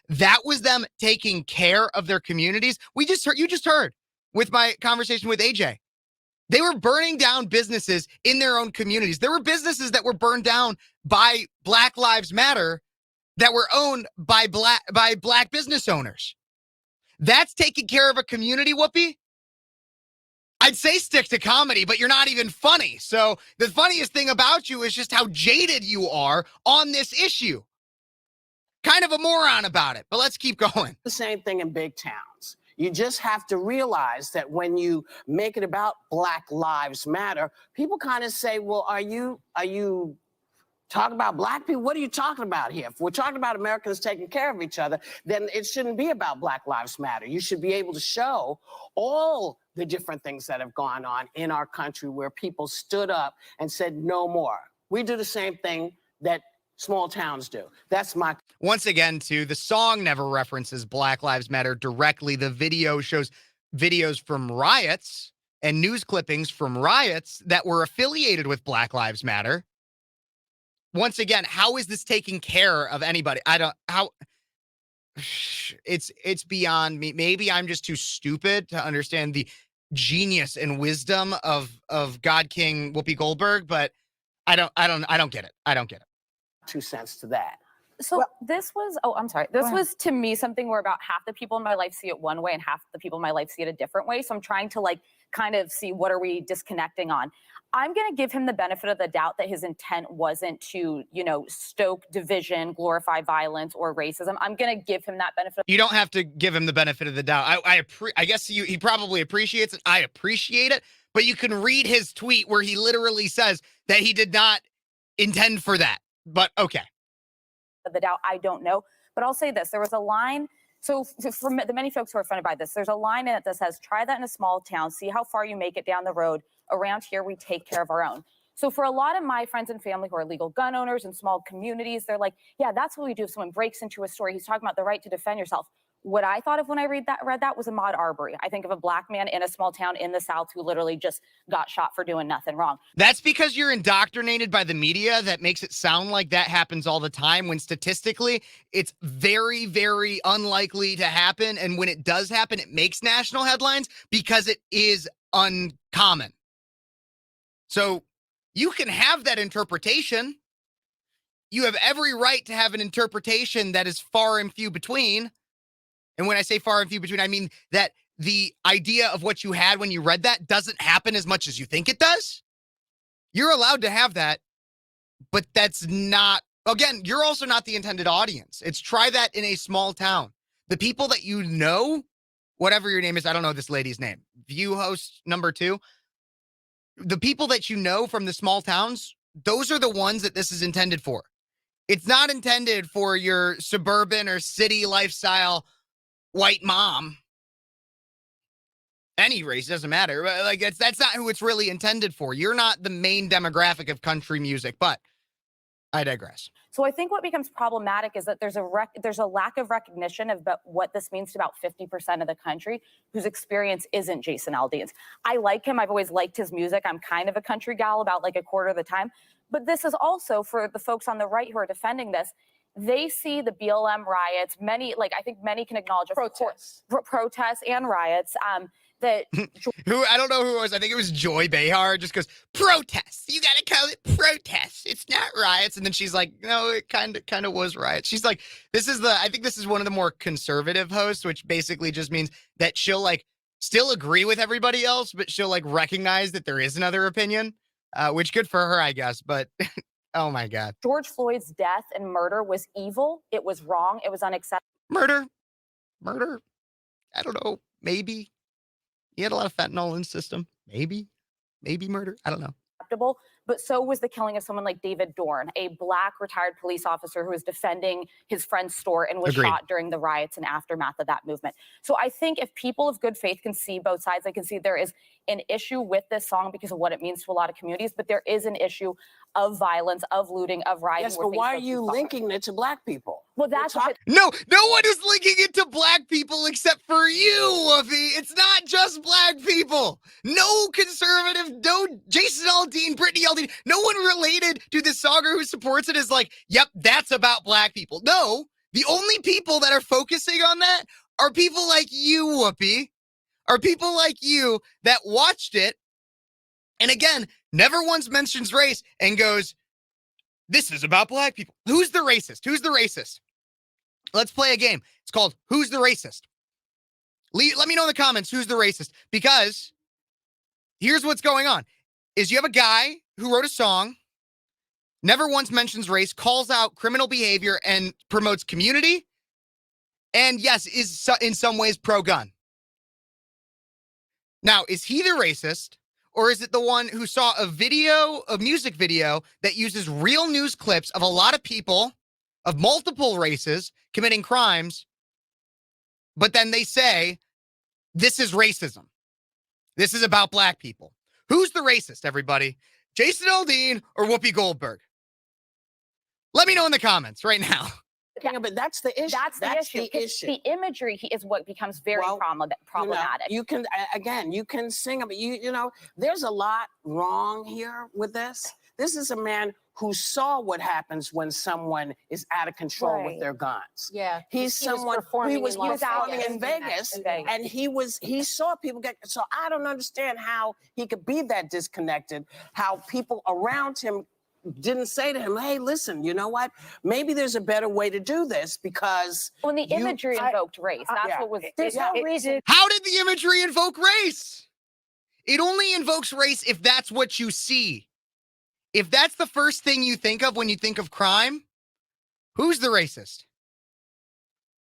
that was them taking care of their communities. You just heard with my conversation with AJ. They were burning down businesses in their own communities. There were businesses that were burned down by Black Lives Matter that were owned by black business owners. That's taking care of a community, Whoopi? I'd say stick to comedy, but you're not even funny. So the funniest thing about you is just how jaded you are on this issue. Kind of a moron about it, but let's keep going. The same thing in big towns. You just have to realize that when you make it about Black Lives Matter, people kind of say, well, are you talking about Black people? What are you talking about here? If we're talking about Americans taking care of each other, then it shouldn't be about Black Lives Matter. You should be able to show all the different things that have gone on in our country where people stood up and said, no more. We do the same thing that small towns do. That's my... Once again, too, the song never references Black Lives Matter directly. The video shows videos from riots and news clippings from riots that were affiliated with Black Lives Matter. Once again, how is this taking care of anybody? It's beyond me. Maybe I'm just too stupid to understand the genius and wisdom of God King Whoopi Goldberg, but I don't get it. I don't get it. 2 cents to that. So this was, I'm sorry. This was to me something where about half the people in my life see it one way and half the people in my life see it a different way. So I'm trying to kind of see what are we disconnecting on. I'm going to give him the benefit of the doubt that his intent wasn't to, stoke division, glorify violence or racism. I'm going to give him that benefit. You don't have to give him the benefit of the doubt. I guess he probably appreciates it. I appreciate it, but you can read his tweet where he literally says that he did not intend for that. But okay. The doubt, I don't know. But I'll say this. There was a line. So for the many folks who are offended by this, there's a line in it that says, try that in a small town, see how far you make it down the road. Around here, we take care of our own. So for a lot of my friends and family who are legal gun owners in small communities, they're like, yeah, that's what we do if someone breaks into a store. He's talking about the right to defend yourself. What I thought of when I read that was Ahmaud Arbery. I think of a Black man in a small town in the South who literally just got shot for doing nothing wrong. That's because you're indoctrinated by the media that makes it sound like that happens all the time, when statistically it's very, very unlikely to happen. And when it does happen, it makes national headlines because it is uncommon. So you can have that interpretation. You have every right to have an interpretation that is far and few between. And when I say far and few between, I mean that the idea of what you had when you read that doesn't happen as much as you think it does. You're allowed to have that, but that's not, again, you're also not the intended audience. It's try that in a small town. The people that you know, whatever your name is, I don't know this lady's name, View host number 2, the people that you know from the small towns, those are the ones that this is intended for. It's not intended for your suburban or city lifestyle white mom. Any race, doesn't matter. That's not who it's really intended for. You're not the main demographic of country music, but I digress. So I think what becomes problematic is that there's a lack of recognition of what this means to about 50% of the country whose experience isn't Jason Aldean's. I like him. I've always liked his music. I'm kind of a country gal about a quarter of the time. But this is also for the folks on the right who are defending this. They see the BLM riots, I think many can acknowledge protests and riots. Who, I don't know who it was. I think it was Joy Behar, just goes, protests. You got to call it protests. It's not riots. And then she's like, no, it kind of was riots. She's like, I think this is one of the more conservative hosts, which basically just means that she'll still agree with everybody else, but she'll recognize that there is another opinion, which good for her, I guess. But oh my God. George Floyd's death and murder was evil. It was wrong. It was unacceptable. Murder. I don't know. Maybe. He had a lot of fentanyl in his system. Maybe murder. I don't know. But so was the killing of someone like David Dorn, a Black retired police officer who was defending his friend's store and was shot during the riots and aftermath of that movement. So I think if people of good faith can see both sides, they can see there is an issue with this song because of what it means to a lot of communities, but there is an issue of violence, of looting, of rioting. Yes, but why are you linking it to Black people? Well, that's no one is linking it to Black people except for you, Whoopi. It's not just Black people. No conservative, no Jason Aldean, Brittany Aldean, no one related to this song or who supports it is yep, that's about Black people. No, the only people that are focusing on that are people like you, Whoopi, are people like you that watched it. And again, never once mentions race and goes, this is about Black people. Who's the racist? Let's play a game. It's called Who's the Racist? Let me know in the comments who's the racist, because here's what's going on. Is you have a guy who wrote a song, never once mentions race, calls out criminal behavior, and promotes community, and yes, is in some ways pro-gun. Now, is he the racist, or is it the one who saw a music video that uses real news clips of a lot of people of multiple races committing crimes, but then they say, this is racism. This is about black people. Who's the racist, everybody? Jason Aldean or Whoopi Goldberg? Let me know in the comments right now. Yeah, but that's the issue. That's the issue. The imagery is what becomes very problematic. You can, again, you can sing about, you know, there's a lot wrong here with this. This is a man who saw what happens when someone is out of control with their guns. Yeah. He's someone who was performing in Vegas, and he saw people get, so I don't understand how he could be that disconnected, how people around him didn't say to him, hey, listen, you know what? Maybe there's a better way to do this, because when the imagery invoked race, that's what was. There's no reason. How did the imagery invoke race? It only invokes race if that's what you see. If that's the first thing you think of when you think of crime, who's the racist?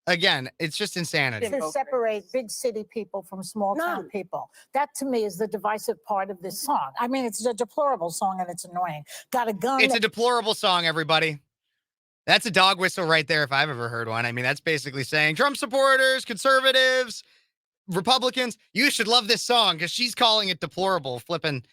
Again, it's just insanity. To separate big city people from small town people. That to me is the divisive part of this song. I mean, it's a deplorable song and it's annoying. Got a gun. It's a deplorable song, everybody. That's a dog whistle right there if I've ever heard one. I mean, that's basically saying Trump supporters, conservatives, Republicans, you should love this song because she's calling it deplorable, flipping.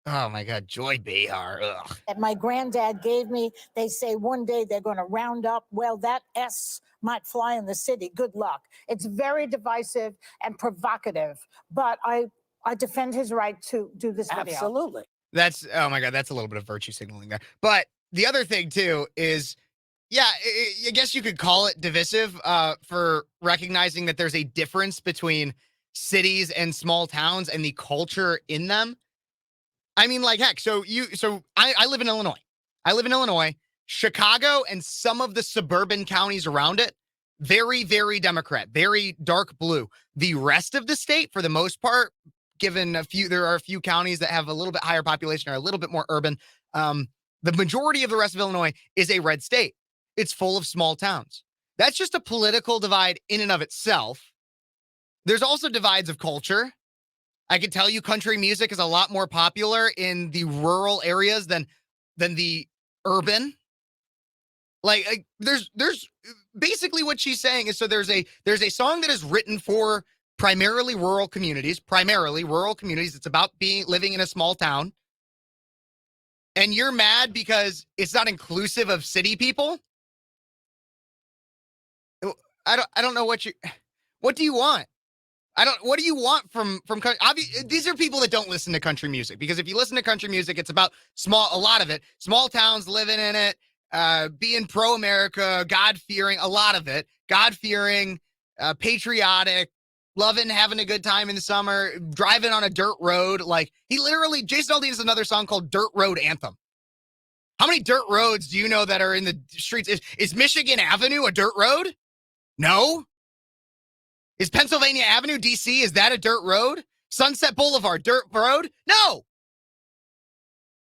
Oh my God, Joy Behar. Ugh. That my granddad gave me. They say one day they're going to round up. Well, that S might fly in the city. Good luck. It's very divisive and provocative, but I defend his right to do this video. absolutely. That's, oh my God, that's a little bit of virtue signaling there. But the other thing too is, yeah, I guess you could call it divisive for recognizing that there's a difference between cities and small towns and the culture in them. I mean, like, heck, I live in Illinois. Chicago and some of the suburban counties around it, very, very Democrat, very dark blue. The rest of the state, for the most part, given there are a few counties that have a little bit higher population or a little bit more urban. The majority of the rest of Illinois is a red state. It's full of small towns. That's just a political divide in and of itself. There's also divides of culture. I can tell you country music is a lot more popular in the rural areas than the urban. Like there's basically what she's saying is, so there's a song that is written for primarily rural communities. It's about living in a small town. And you're mad because it's not inclusive of city people? I don't know what do you want? What do you want from these are people that don't listen to country music, because if you listen to country music, it's about a lot of it, small towns, living in it, being pro-America, God-fearing, a lot of it, God-fearing, patriotic, loving, having a good time in the summer, driving on a dirt road. Like Jason Aldean has another song called Dirt Road Anthem. How many dirt roads do you know that are in the streets? Is Michigan Avenue a dirt road? No. Is Pennsylvania Avenue, DC, is that a dirt road? Sunset Boulevard, dirt road? No.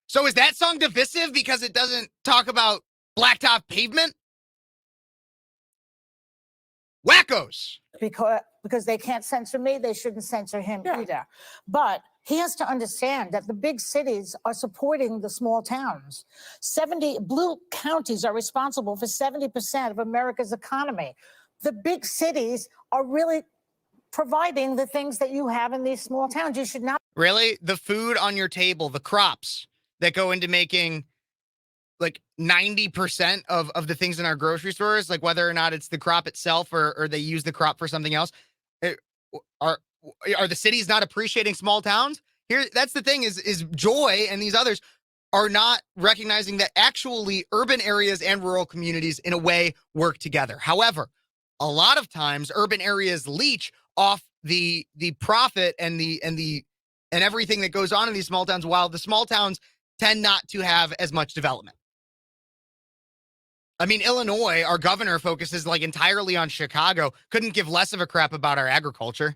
So is that song divisive because it doesn't talk about blacktop pavement? Wackos. Because they can't censor me, they shouldn't censor him either. But he has to understand that the big cities are supporting the small towns. Blue counties are responsible for 70% of America's economy. The big cities are really providing the things that you have in these small towns. You should not. Really? The food on your table, the crops that go into making like 90% of the things in our grocery stores, like whether or not it's the crop itself or they use the crop for something else, are the cities not appreciating small towns? That's the thing is Joy and these others are not recognizing that actually urban areas and rural communities in a way work together. However, a lot of times urban areas leech off the profit and everything that goes on in these small towns, while the small towns tend not to have as much development. I mean, Illinois, our governor focuses like entirely on Chicago, couldn't give less of a crap about our agriculture,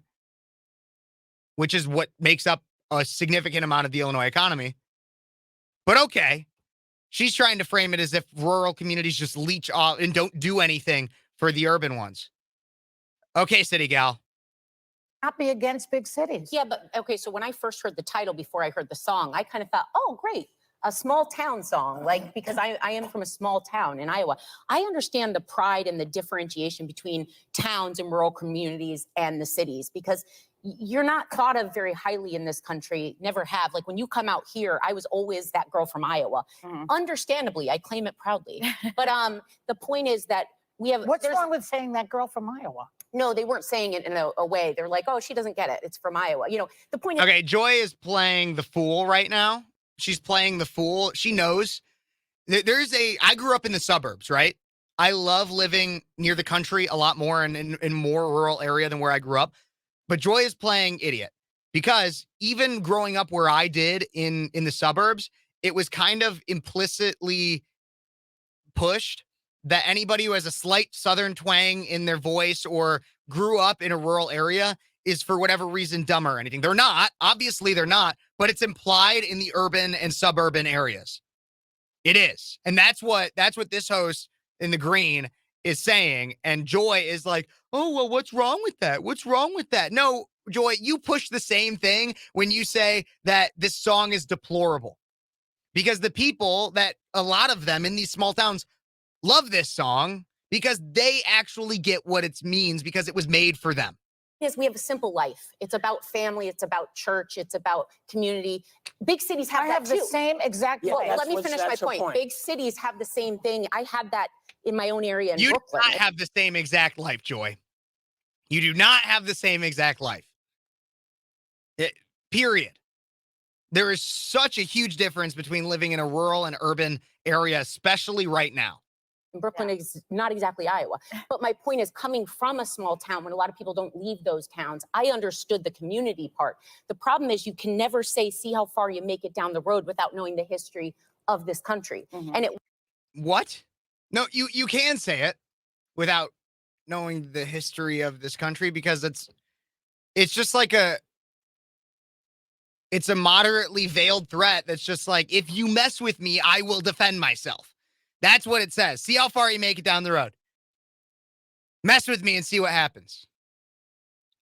which is what makes up a significant amount of the Illinois economy. But okay, she's trying to frame it as if rural communities just leech off and don't do anything for the urban ones. Okay, city gal. Not be against big cities. Yeah, but okay, so when I first heard the title before I heard the song, I kind of thought, oh, great, a small town song, like, because I am from a small town in Iowa. I understand the pride and the differentiation between towns and rural communities and the cities, because you're not thought of very highly in this country, never have. Like when you come out here, I was always that girl from Iowa. Understandably, I claim it proudly. But the point is that we have— What's wrong with saying that girl from Iowa? No, they weren't saying it in a way. They're like, oh, she doesn't get it. It's from Iowa. You know, the point is— Okay, Joy is playing the fool right now. She's playing the fool. She knows. I grew up in the suburbs, right? I love living near the country a lot more and in more rural area than where I grew up. But Joy is playing idiot because even growing up where I did in the suburbs, it was kind of implicitly pushed that anybody who has a slight Southern twang in their voice or grew up in a rural area is for whatever reason dumb or anything. They're not. Obviously, they're not. But it's implied in the urban and suburban areas. It is. And that's what this host in the green is saying. And Joy is like, oh, well, what's wrong with that? What's wrong with that? No, Joy, you push the same thing when you say that this song is deplorable. Because the people that, a lot of them in these small towns, love this song because they actually get what it means because it was made for them. Yes, we have a simple life. It's about family. It's about church. It's about community. Big cities have that too. The same exact Yeah, way. Well, that's let me finish my that's her point. Big cities have the same thing. I had that in my own area in You Brooklyn. do not have the same exact life, Joy. You do not have the same exact life. Period. There is such a huge difference between living in a rural and urban area, especially right now. Brooklyn is not exactly Iowa. But my point is, coming from a small town when a lot of people don't leave those towns, I understood the community part. The problem is you can never say, see how far you make it down the road without knowing the history of this country. And it— What? No, you can say it without knowing the history of this country because it's just like it's a moderately veiled threat that's just like, if you mess with me, I will defend myself. That's what it says. See how far you make it down the road. Mess with me and see what happens.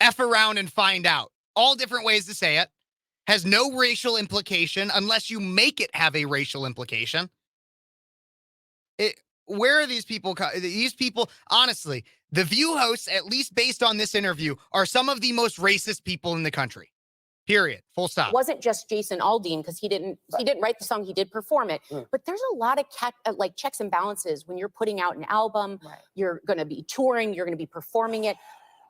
F around and find out. All different ways to say it. Has no racial implication unless you make it have a racial implication. Where are these people? These people, honestly, the View hosts, at least based on this interview, are some of the most racist people in the country. Period. Full stop. It wasn't just Jason Aldean because he didn't write the song, he did perform it. But there's a lot of like checks and balances when you're putting out an album. You're going to be touring, you're going to be performing it.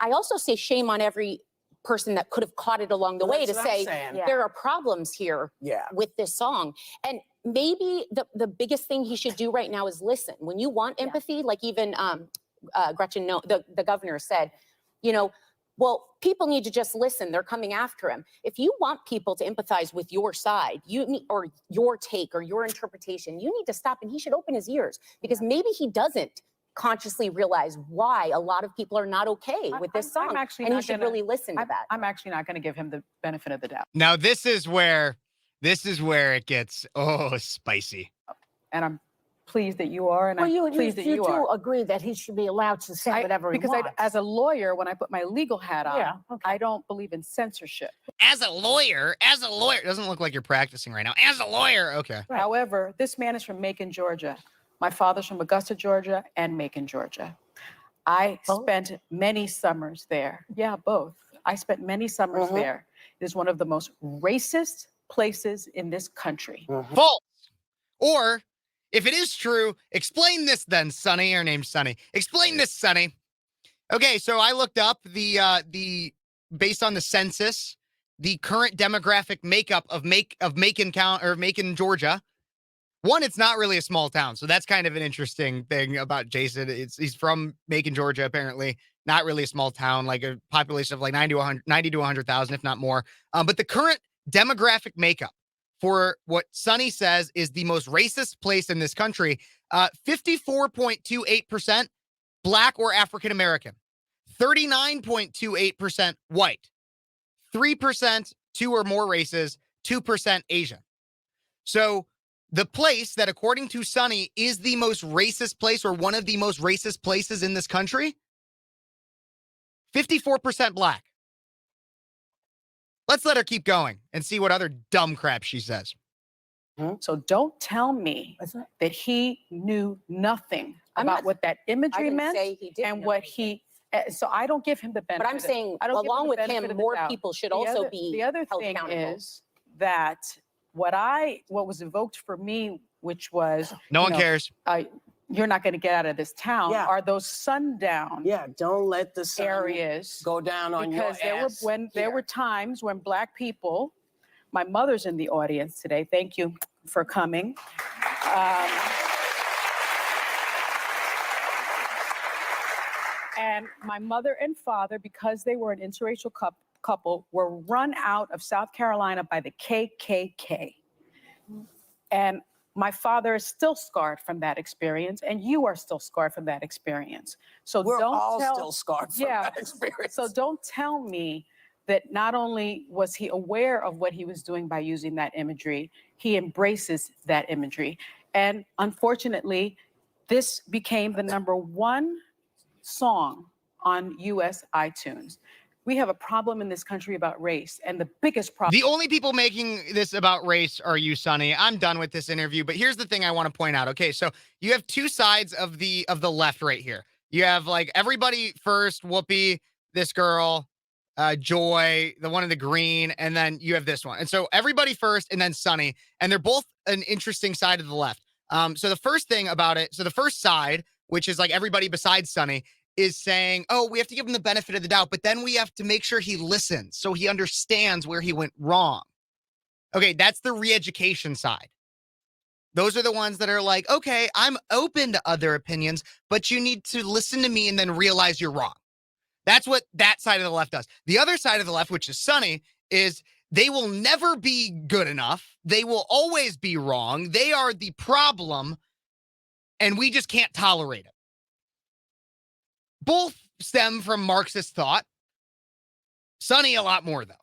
I also say shame on every person that could have caught it along the way to say there are problems here with this song. And maybe the biggest thing he should do right now is listen. When you want empathy, like even Gretchen, the governor said, you know, well, people need to just listen. They're coming after him. If you want people to empathize with your side, you need, or your take or your interpretation, you need to stop, and he should open his ears because maybe he doesn't consciously realize why a lot of people are not okay with this song. And he should really listen to that. I'm actually not going to give him the benefit of the doubt. Now, this is where it gets, spicy. And I'm pleased that you are, and Well, I'm pleased that you are. do agree that he should be allowed to say whatever he Because wants. as a lawyer, when I put my legal hat on, Yeah, okay. I don't believe in censorship. As a lawyer, it doesn't look like you're practicing right now. As a lawyer, okay. Right. However, this man is from Macon, Georgia. My father's from Augusta, Georgia, and Macon, Georgia. I spent many summers there. Yeah, both. I spent many summers there. It is one of the most racist places in this country. False. Or, if it is true, explain this then, Sonny. Her name's Sonny. Explain this, Sonny. Okay, so I looked up the based on the census, the current demographic makeup of Macon, Georgia. One, it's not really a small town, so that's kind of an interesting thing about Jason. He's from Macon, Georgia, apparently. Not really a small town, like a population of like 90 to 100,000, if not more. But the current demographic makeup for what Sonny says is the most racist place in this country, 54.28% Black or African American, 39.28% white, 3% two or more races, 2% Asian. So the place that, according to Sunny, is the most racist place or one of the most racist places in this country, 54% Black. Let's let her keep going and see what other dumb crap she says. So don't tell me that he knew nothing about what that I imagery didn't meant say he did and know what anything. so I don't give him the benefit. But I'm saying, I don't give along the with benefit him, of the more doubt. people should The also other- be The other held thing accountable. is that what was evoked for me, which was No you one know, cares. you're not going to get out of this town, Yeah. are those sundown Yeah, don't let the sun areas go down on your because there ass there were times when Black people, my mother's in the audience today. Thank you for coming. And my mother and father, because they were an interracial couple, were run out of South Carolina by the KKK. And my father is still scarred from that experience, and you are still scarred from that experience. So We're don't all tell, still scarred from yeah. that experience. So don't tell me that not only was he aware of what he was doing by using that imagery, he embraces that imagery. And unfortunately, this became the #1 song on US iTunes. We have a problem in this country about race, and the biggest problem. The only people making this about race are you, Sonny. I'm done with this interview, but here's the thing I want to point out. Okay, so you have two sides of the left right here. You have like everybody first, Whoopi, this girl, Joy, the one in the green, and then you have this one. And so everybody first, and then Sonny, and they're both an interesting side of the left. So the first thing about it, so the first side, which is like everybody besides Sonny, is saying, oh, we have to give him the benefit of the doubt, but then we have to make sure he listens so he understands where he went wrong. Okay, that's the re-education side. Those are the ones that are like, okay, I'm open to other opinions, but you need to listen to me and then realize you're wrong. That's what that side of the left does. The other side of the left, which is Sonny, is they will never be good enough. They will always be wrong. They are the problem, and we just can't tolerate it. Both stem from Marxist thought. Sonny a lot more, though.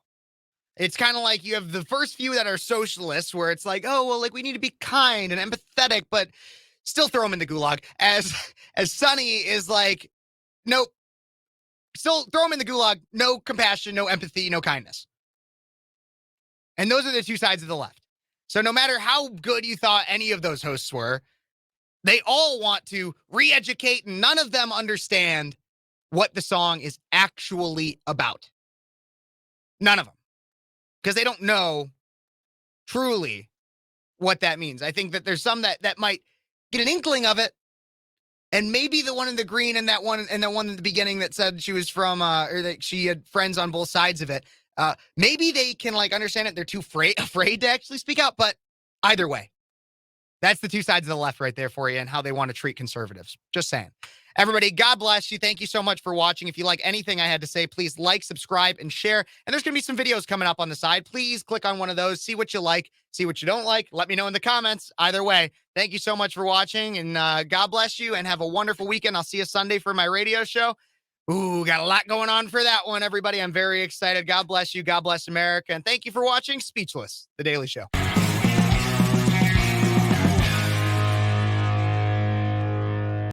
It's kind of like you have the first few that are socialists where it's like, oh, well, like we need to be kind and empathetic, but still throw them in the gulag. As Sonny is like, nope, still throw them in the gulag. No compassion, no empathy, no kindness. And those are the two sides of the left. So no matter how good you thought any of those hosts were, they all want to re-educate, and none of them understand what the song is actually about. None of them. Because they don't know truly what that means. I think that there's some that might get an inkling of it, and maybe the one in the green and that one in the beginning that said she was from or that she had friends on both sides of it. Maybe they can like understand it. They're too afraid to actually speak out. But either way, that's the two sides of the left right there for you and how they want to treat conservatives. Just saying. Everybody, God bless you. Thank you so much for watching. If you like anything I had to say, please like, subscribe, and share. And there's going to be some videos coming up on the side. Please click on one of those. See what you like. See what you don't like. Let me know in the comments. Either way, thank you so much for watching. And God bless you and have a wonderful weekend. I'll see you Sunday for my radio show. Ooh, got a lot going on for that one, everybody. I'm very excited. God bless you. God bless America. And thank you for watching Speechless, The Daily Show.